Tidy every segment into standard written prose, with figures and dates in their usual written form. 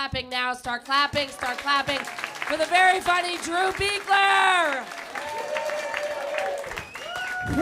clapping now. Start clapping for the very funny Drew Beekler.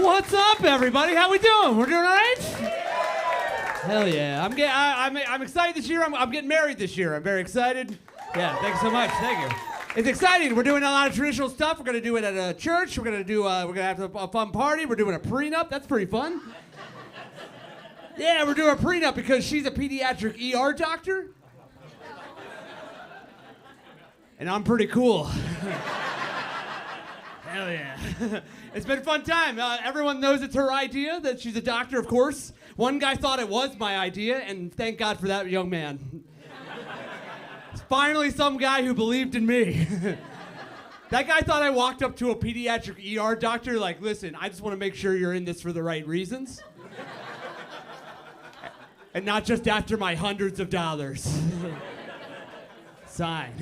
What's up, everybody? How we doing? We're doing all right? Hell yeah! I'm excited this year. I'm getting married this year. I'm very excited. Yeah, thanks so much. Thank you. It's exciting. We're doing a lot of traditional stuff. We're gonna do it at a church. We're gonna have a fun party. We're doing a prenup. That's pretty fun. Yeah, we're doing a prenup because she's a pediatric ER doctor, and I'm pretty cool. Hell yeah. It's been a fun time. Everyone knows it's her idea, that she's a doctor, of course. One guy thought it was my idea, and thank God for that young man. It's finally some guy who believed in me. That guy thought I walked up to a pediatric ER doctor like, listen, I just want to make sure you're in this for the right reasons. And not just after my hundreds of dollars. Sign.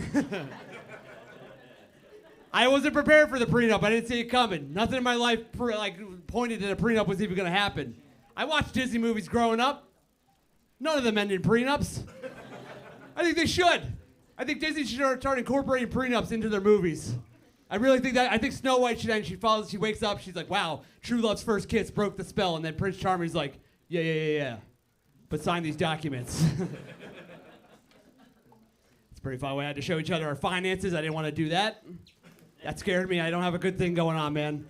I wasn't prepared for the prenup. I didn't see it coming. Nothing in my life pointed that a prenup was even going to happen. I watched Disney movies growing up. None of them ended in prenups. I think they should. I think Disney should start incorporating prenups into their movies. I really think that. I think Snow White should end. She wakes up. She's like, wow, true love's first kiss broke the spell. And then Prince Charming's like, yeah. But sign these documents. It's pretty fun. We had to show each other our finances. I didn't want to do that. That scared me. I don't have a good thing going on, man.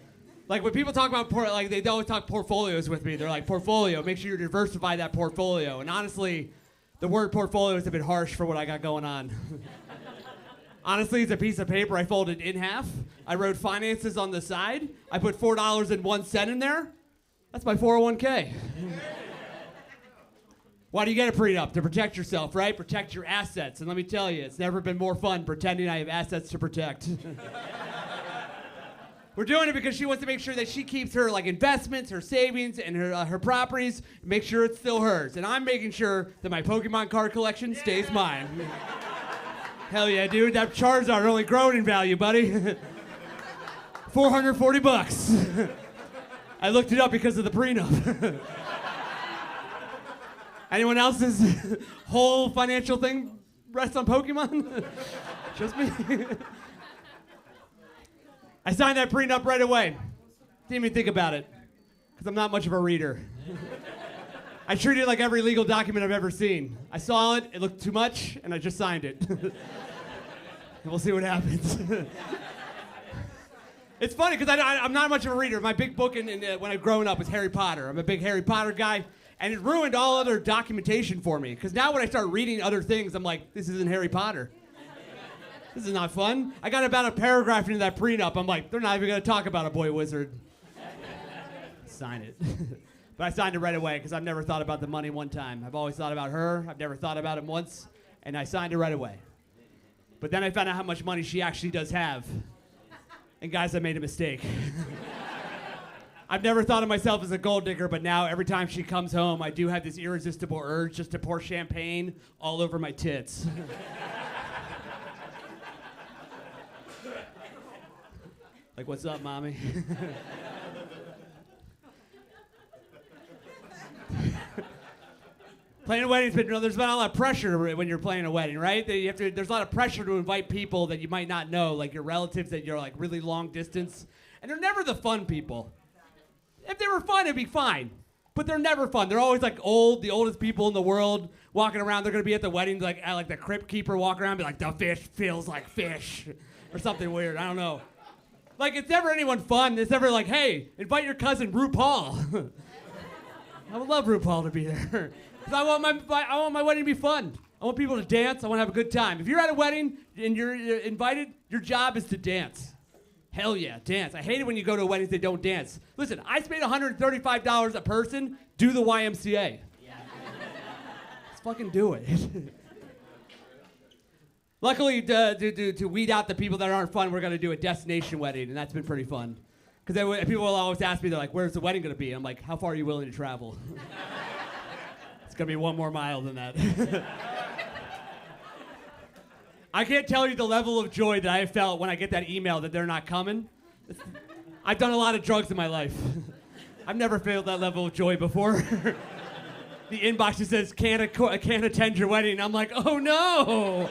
Like when people talk about they always talk portfolios with me. They're like, portfolio, make sure you diversify that portfolio. And honestly, the word portfolio is a bit harsh for what I got going on. Honestly, it's a piece of paper I folded in half. I wrote finances on the side. I put $4.01 in there. That's my 401k. Why do you get a prenup? To protect yourself, right? Protect your assets. And let me tell you, it's never been more fun pretending I have assets to protect. We're doing it because she wants to make sure that she keeps her investments, her savings, and her properties, make sure it's still hers. And I'm making sure that my Pokemon card collection stays mine. Hell yeah, dude. That Charizard only growing in value, buddy. $440. I looked it up because of the prenup. Anyone else's whole financial thing rests on Pokemon? Just me? I signed that prenup right away. Didn't even think about it, because I'm not much of a reader. I treat it like every legal document I've ever seen. I saw it looked too much, and I just signed it. And we'll see what happens. It's funny, because I'm not much of a reader. My big book when I was growing up was Harry Potter. I'm a big Harry Potter guy. And it ruined all other documentation for me. Because now when I start reading other things, I'm like, this isn't Harry Potter. This is not fun. I got about a paragraph into that prenup. I'm like, they're not even going to talk about a boy wizard. Sign it. But I signed it right away because I've never thought about the money one time. I've always thought about her. I've never thought about it once. And I signed it right away. But then I found out how much money she actually does have. And guys, I made a mistake. I've never thought of myself as a gold digger, but now every time she comes home, I do have this irresistible urge just to pour champagne all over my tits. Like, what's up, mommy? Playing a wedding's there's been a lot of pressure when you're playing a wedding, right? There's a lot of pressure to invite people that you might not know, like your relatives that you're like really long distance, and they're never the fun people. If they were fun, it'd be fine. But they're never fun. They're always like the oldest people in the world walking around. They're gonna be at the wedding like the crypt keeper walking around and be like, the fish feels like fish. Or something weird, I don't know. Like, it's never anyone fun. It's never like, hey, invite your cousin RuPaul. I would love RuPaul to be there. Because I want my wedding to be fun. I want people to dance. I want to have a good time. If you're at a wedding and you're invited, your job is to dance. Hell yeah, dance. I hate it when you go to weddings they don't dance. Listen, I spent $135 a person. Do the YMCA. Let's fucking do it. Luckily, to weed out the people that aren't fun, we're going to do a destination wedding, and that's been pretty fun. Because people will always ask me, they're like, where's the wedding going to be? I'm like, how far are you willing to travel? It's going to be 1 more mile than that. I can't tell you the level of joy that I felt when I get that email that they're not coming. I've done a lot of drugs in my life. I've never felt that level of joy before. the inbox just says, can't attend your wedding. I'm like, oh no,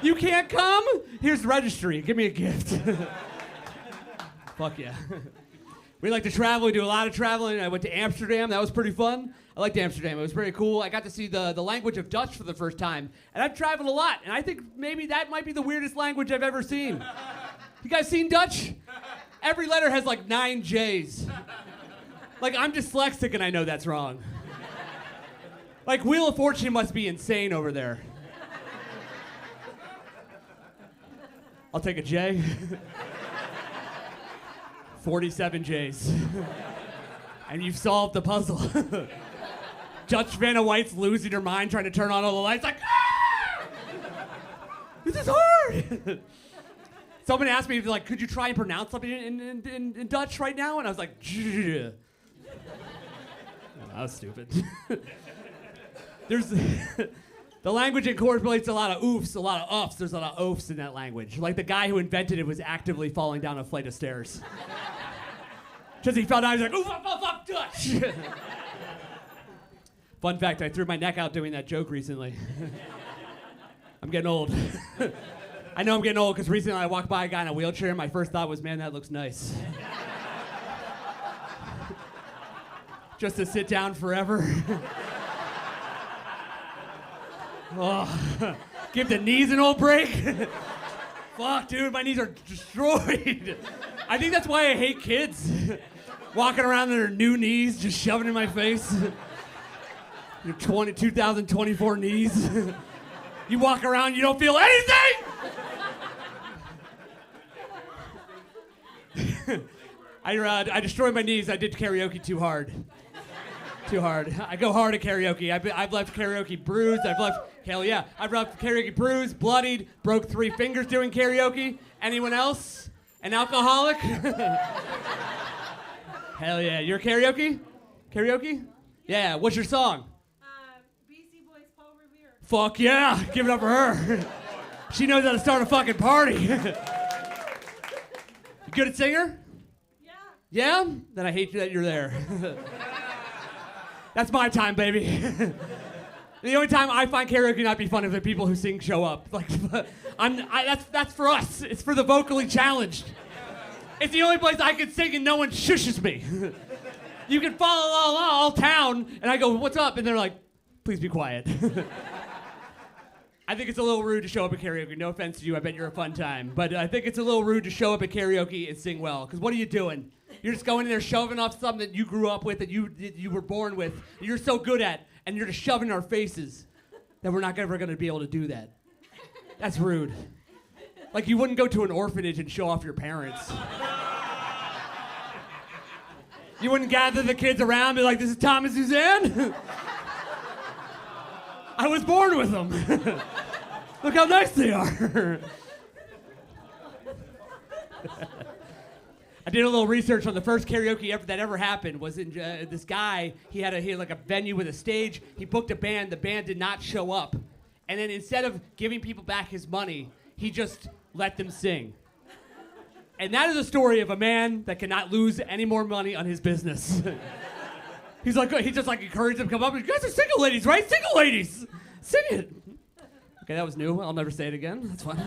you can't come? Here's the registry, give me a gift. Fuck yeah. We like to travel, we do a lot of traveling. I went to Amsterdam, that was pretty fun. I liked Amsterdam, it was very cool. I got to see the language of Dutch for the first time. And I've traveled a lot, and I think maybe that might be the weirdest language I've ever seen. You guys seen Dutch? Every letter has like 9 J's. Like, I'm dyslexic and I know that's wrong. Like, Wheel of Fortune must be insane over there. I'll take a J. 47 J's. And you've solved the puzzle. Dutch Vanna White's losing her mind trying to turn on all the lights, like, ah! This is hard! Someone asked me, like, could you try and pronounce something in Dutch right now? And I was like, oh, that was stupid. There's the language incorporates a lot of oofs, a lot of uffs. There's a lot of oafs in that language. Like the guy who invented it was actively falling down a flight of stairs. Just he fell down, he's like, oof, fuck, Dutch. Fun fact, I threw my neck out doing that joke recently. I'm getting old. I know I'm getting old because recently I walked by a guy in a wheelchair and my first thought was, man, that looks nice. Just to sit down forever. Oh, give the knees an old break. Fuck, dude, my knees are destroyed. I think that's why I hate kids. Walking around on their new knees, just shoving in my face. Your 2024 knees. You walk around, you don't feel anything! I destroyed my knees. I did karaoke too hard. Too hard. I go hard at karaoke. I've left karaoke bruised. I've left karaoke bruised, bloodied, broke 3 fingers doing karaoke. Anyone else? An alcoholic? Hell yeah. You're karaoke? Karaoke? Yeah. What's your song? BC Boys, Paul Revere. Fuck yeah. Give it up for her. She knows how to start a fucking party. You good at singer? Yeah. Yeah? Then I hate that you're there. That's my time, baby. The only time I find karaoke not be fun is the people who sing show up. Like, that's for us. It's for the vocally challenged. It's the only place I can sing and no one shushes me. You can follow all town, and I go, what's up? And they're like, please be quiet. I think it's a little rude to show up at karaoke. No offense to you, I bet you're a fun time. But I think it's a little rude to show up at karaoke and sing well. Because what are you doing? You're just going in there shoving off something that you grew up with, that you were born with, that you're so good at, and you're just shoving in our faces that we're not ever going to be able to do that. That's rude. Like you wouldn't go to an orphanage and show off your parents. You wouldn't gather the kids around and be like, this is Tom and Suzanne? I was born with them. Look how nice they are. I did a little research on the first karaoke that ever happened. Was in this guy, he had like a venue with a stage. He booked a band. The band did not show up. And then instead of giving people back his money, he just let them sing. And that is a story of a man that cannot lose any more money on his business. He just like encouraged them to come up. You guys are single ladies, right? Single ladies! Sing it! Okay, that was new. I'll never say it again. That's fine.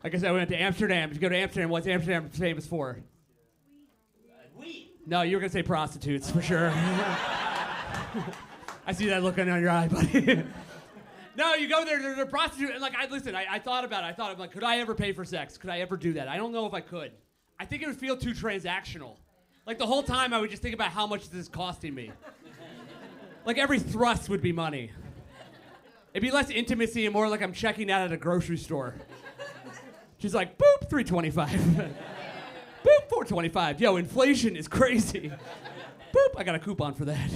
Like I said, I went to Amsterdam. If you go to Amsterdam, what's Amsterdam famous for? Weed. No, you were going to say prostitutes, for sure. I see that look on your eye, buddy. No, you go there, there's a prostitute, and like, I thought about it. I thought, could I ever pay for sex? Could I ever do that? I don't know if I could. I think it would feel too transactional. Like, the whole time I would just think about how much this is costing me. Like, every thrust would be money. It'd be less intimacy and more like I'm checking out at a grocery store. She's like, boop, $3.25. Boop, $4.25. Yo, inflation is crazy. Boop, I got a coupon for that.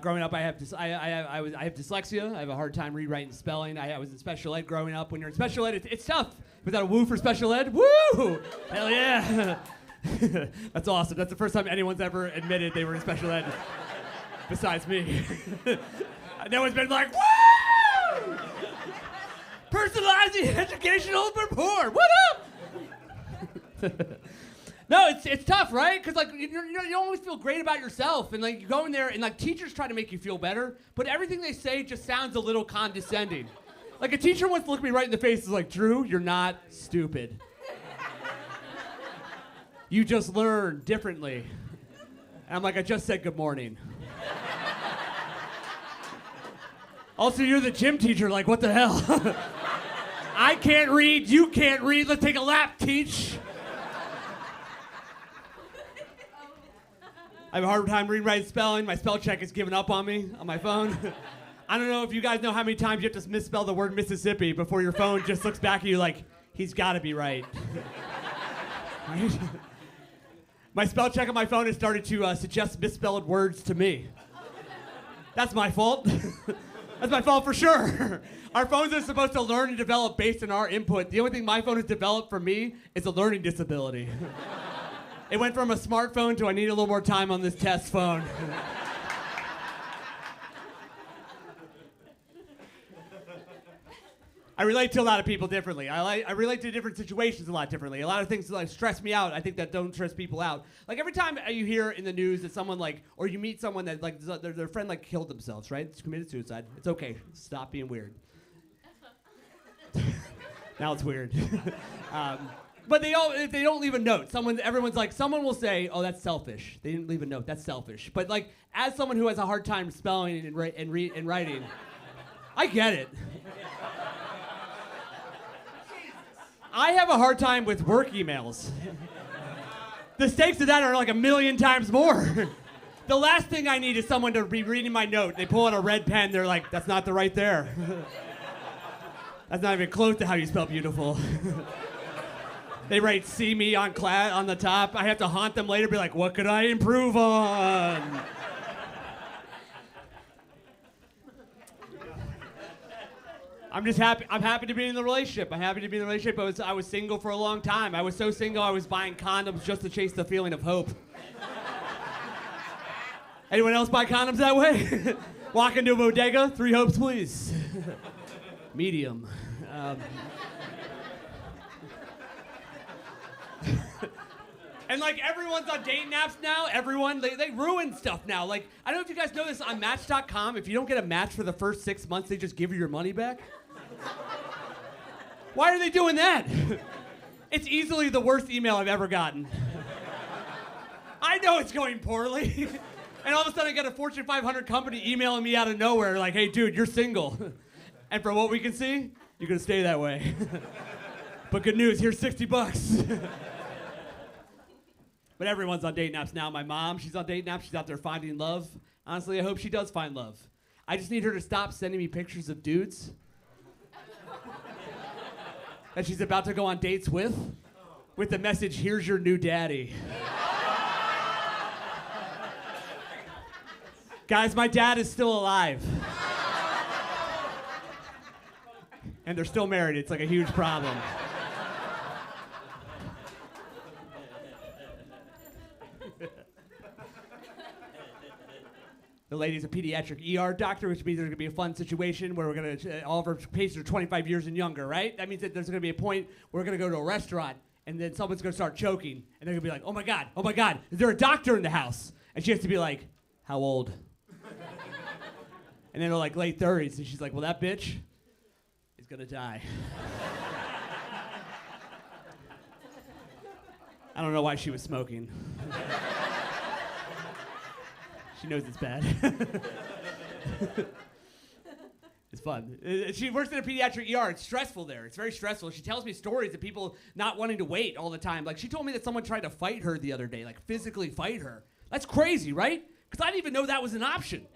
Growing up, I have dyslexia. I have a hard time rewriting spelling. I was in special ed growing up. When you're in special ed, it's tough. Was that a woo for special ed? Woo! Hell yeah! That's awesome. That's the first time anyone's ever admitted they were in special ed, besides me. No one's been like, woo! Personalizing educational rapport. What up? No, it's tough, right? Because like you don't always feel great about yourself, and like you go in there and like teachers try to make you feel better, but everything they say just sounds a little condescending. Like a teacher once looked me right in the face and was like, Drew, you're not stupid. You just learn differently. And I'm like, I just said good morning. Also, you're the gym teacher, like what the hell? I can't read, you can't read, let's take a lap, teach. I have a hard time reading, writing, spelling. My spell check is giving up on me on my phone. I don't know if you guys know how many times you have to misspell the word Mississippi before your phone just looks back at you like, he's gotta be right. Right? My spell check on my phone has started to suggest misspelled words to me. That's my fault. That's my fault for sure. Our phones are supposed to learn and develop based on our input. The only thing my phone has developed for me is a learning disability. It went from a smartphone to I need a little more time on this test phone. I relate to a lot of people differently. I relate to different situations a lot differently. A lot of things like stress me out. I think that don't stress people out. Like every time you hear in the news that someone like, or you meet someone that like their friend like killed themselves, right? It's committed suicide. It's okay. Stop being weird. Now it's weird. But they don't leave a note. Everyone's like, someone will say, oh, that's selfish. They didn't leave a note. That's selfish. But like, as someone who has a hard time spelling and writing, I get it. I have a hard time with work emails. The stakes of that are like 1,000,000 times more. The last thing I need is someone to be reading my note. They pull out a red pen. They're like, that's not the right there. That's not even close to how you spell beautiful. They write "see me" on the top. I have to haunt them later, be like, what could I improve on? I'm just happy. I'm happy to be in the relationship. I'm happy to be in the relationship. I was single for a long time. I was so single, I was buying condoms just to chase the feeling of hope. Anyone else buy condoms that way? Walk into a bodega, 3 hopes, please. Medium. And like everyone's on dating apps now, they ruin stuff now. Like, I don't know if you guys know this on Match.com, if you don't get a match for the first 6 months, they just give you your money back. Why are they doing that? It's easily the worst email I've ever gotten. I know it's going poorly. And all of a sudden I get a Fortune 500 company emailing me out of nowhere like, hey dude, you're single. And from what we can see, you're gonna stay that way. But good news, here's $60. But everyone's on dating apps now. My mom, she's on dating apps. She's out there finding love. Honestly, I hope she does find love. I just need her to stop sending me pictures of dudes that she's about to go on dates with the message, here's your new daddy. Guys, my dad is still alive. And they're still married. It's like a huge problem. The lady's a pediatric ER doctor, which means there's gonna be a fun situation where we're gonna, all of our patients are 25 years and younger, right? That means that there's gonna be a point where we're gonna go to a restaurant and then someone's gonna start choking and they're gonna be like, oh my God, is there a doctor in the house? And she has to be like, how old? And then they're like late 30s and she's like, well that bitch is gonna die. I don't know why she was smoking. She knows it's bad. It's fun. She works in a pediatric ER. It's stressful there. It's very stressful. She tells me stories of people not wanting to wait all the time. Like, she told me that someone tried to fight her the other day, like physically fight her. That's crazy, right? Because I didn't even know that was an option.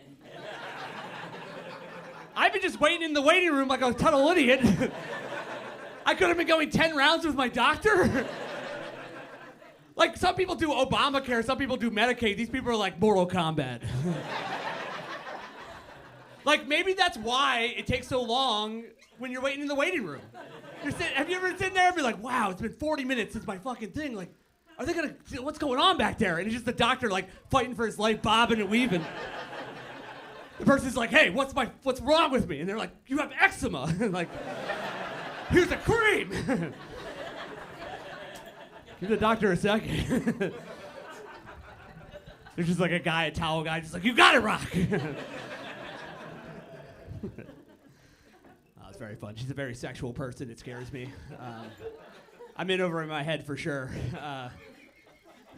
I've been just waiting in the waiting room like a total idiot. I could have been going 10 rounds with my doctor. Like, some people do Obamacare, some people do Medicaid. These people are like Mortal Kombat. Like, maybe that's why it takes so long when you're waiting in the waiting room. Have you ever sitting there and be like, wow, it's been 40 minutes since my fucking thing. Like, are they gonna, what's going on back there? And it's just the doctor, like, fighting for his life, bobbing and weaving. The person's like, hey, what's wrong with me? And they're like, you have eczema. And like, here's a cream. Give the doctor a second. There's just like a guy, a towel guy, just like, you got it, Rock. It's very fun. She's a very sexual person. It scares me. I'm in over in my head for sure.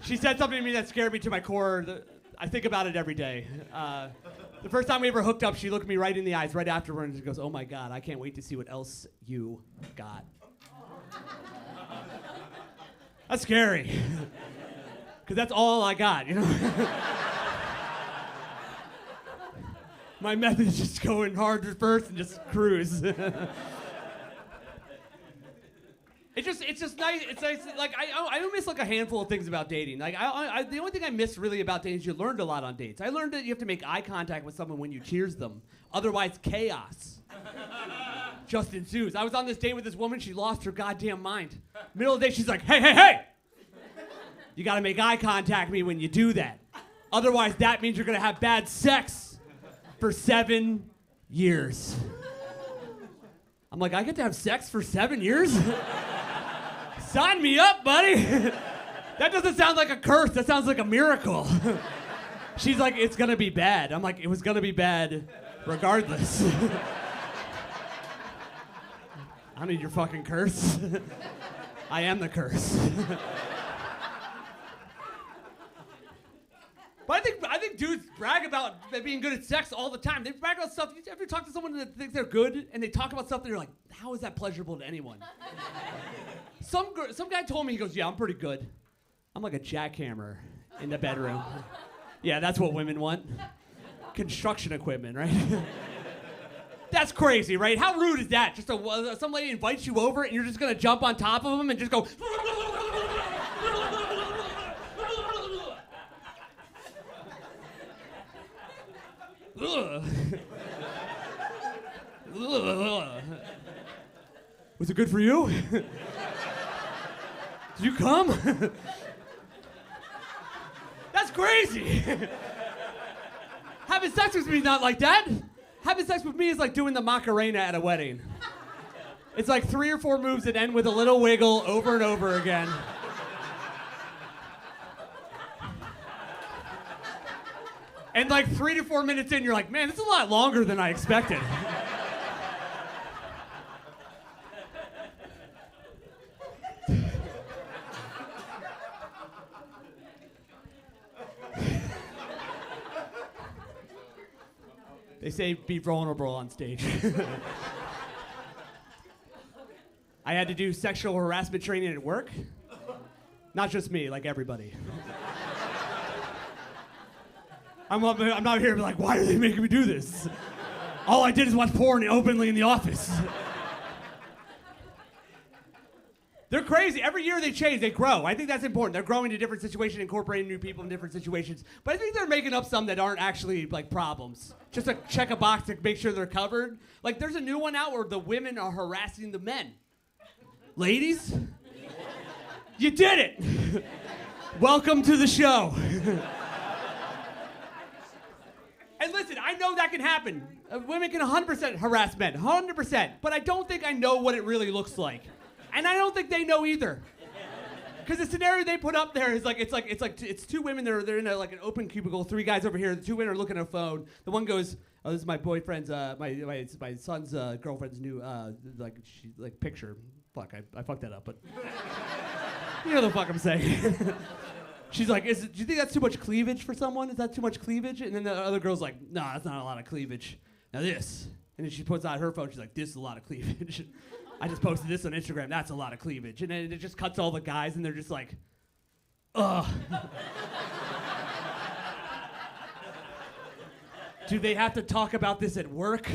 She said something to me that scared me to my core. I think about it every day. The first time we ever hooked up, she looked me right in the eyes right afterward and she goes, "Oh my God, I can't wait to see what else you got." That's scary. Because that's all I got, you know? My method is just going hard first and just cruise. It's just nice. It's nice. Like I don't miss like a handful of things about dating. Like the only thing I miss really about dating is you learned a lot on dates. I learned that you have to make eye contact with someone when you cheers them. Otherwise, chaos just ensues. I was on this date with this woman. She lost her goddamn mind. Middle of the day, she's like, "Hey! You got to make eye contact with me when you do that. Otherwise, that means you're gonna have bad sex for 7 years." I'm like, I get to have sex for 7 years? Sign me up, buddy. That doesn't sound like a curse. That sounds like a miracle. She's like, "It's gonna be bad." I'm like, it was gonna be bad regardless. I don't need your fucking curse. I am the curse. But I think dudes brag about being good at sex all the time. They brag about stuff. You ever talk to someone that thinks they're good and they talk about stuff that you're like, how is that pleasurable to anyone? Some guy told me, he goes, "Yeah, I'm pretty good. I'm like a jackhammer in the bedroom." Yeah, that's what women want. Construction equipment, right? That's crazy, right? How rude is that? Just some lady invites you over and you're just gonna jump on top of them and just go. Was it good for you? Did you come? That's crazy. Having sex with me is not like that. Having sex with me is like doing the Macarena at a wedding. It's like 3 or 4 moves that end with a little wiggle over and over again. And like 3 to 4 minutes in, you're like, man, this is a lot longer than I expected. They say be vulnerable on stage. I had to do sexual harassment training at work. Not just me, like everybody. I'm not here to be like, why are they making me do this? All I did is watch porn openly in the office. They're crazy. Every year they change, they grow. I think that's important. They're growing to different situations, incorporating new people in different situations. But I think they're making up some that aren't actually like problems. Just to check a box to make sure they're covered. Like there's a new one out where the women are harassing the men. Ladies, you did it. Welcome to the show. And listen, I know that can happen. Women can 100% harass men, 100%. But I don't think I know what it really looks like. And I don't think they know either. Because the scenario they put up there is like, it's 2 women, they're in like an open cubicle, 3 guys over here, the 2 women are looking at a phone. The one goes, "Oh, this is my boyfriend's, my son's girlfriend's new, picture." Fuck, I fucked that up, but you know the fuck I'm saying. She's like, do you think that's too much cleavage for someone? Is that too much cleavage? And then the other girl's like, "No, that's not a lot of cleavage. Now this." And then she puts out her phone, she's like, "This is a lot of cleavage. I just posted this on Instagram, that's a lot of cleavage." And then it just cuts all the guys and they're just like, ugh. Do they have to talk about this at work?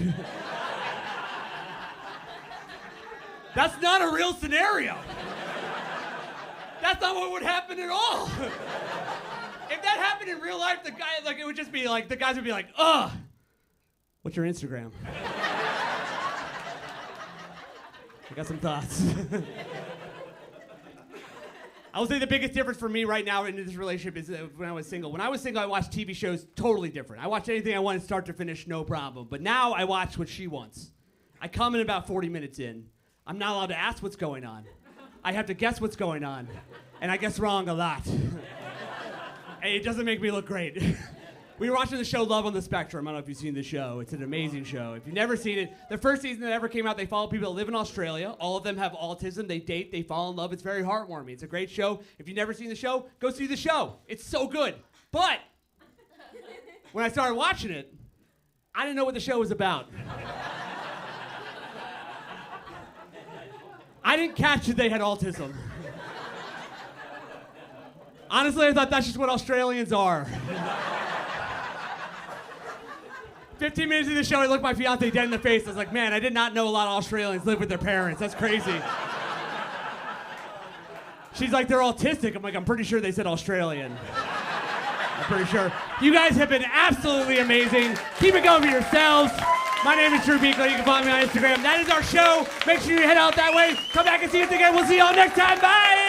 That's not a real scenario. That's not what would happen at all. If that happened in real life, the guy, like, it would just be like, the guys would be like, "Ugh, what's your Instagram?" I got some thoughts. I will say the biggest difference for me right now in this relationship is when I was single. When I was single, I watched TV shows totally different. I watched anything I wanted start to finish, no problem. But now I watch what she wants. I come in about 40 minutes in. I'm not allowed to ask what's going on. I have to guess what's going on. And I guess wrong a lot. Hey, it doesn't make me look great. We were watching the show Love on the Spectrum. I don't know if you've seen the show. It's an amazing show. If you've never seen it, the first season that ever came out, they follow people that live in Australia. All of them have autism. They date. They fall in love. It's very heartwarming. It's a great show. If you've never seen the show, go see the show. It's so good. But when I started watching it, I didn't know what the show was about. I didn't catch that they had autism. Honestly, I thought that's just what Australians are. 15 minutes into the show, I looked my fiancée dead in the face. I was like, man, I did not know a lot of Australians live with their parents. That's crazy. She's like, they're autistic. I'm like, I'm pretty sure they said Australian. I'm pretty sure. You guys have been absolutely amazing. Keep it going for yourselves. My name is Drew Beekler. You can follow me on Instagram. That is our show. Make sure you head out that way. Come back and see us again. We'll see y'all next time. Bye.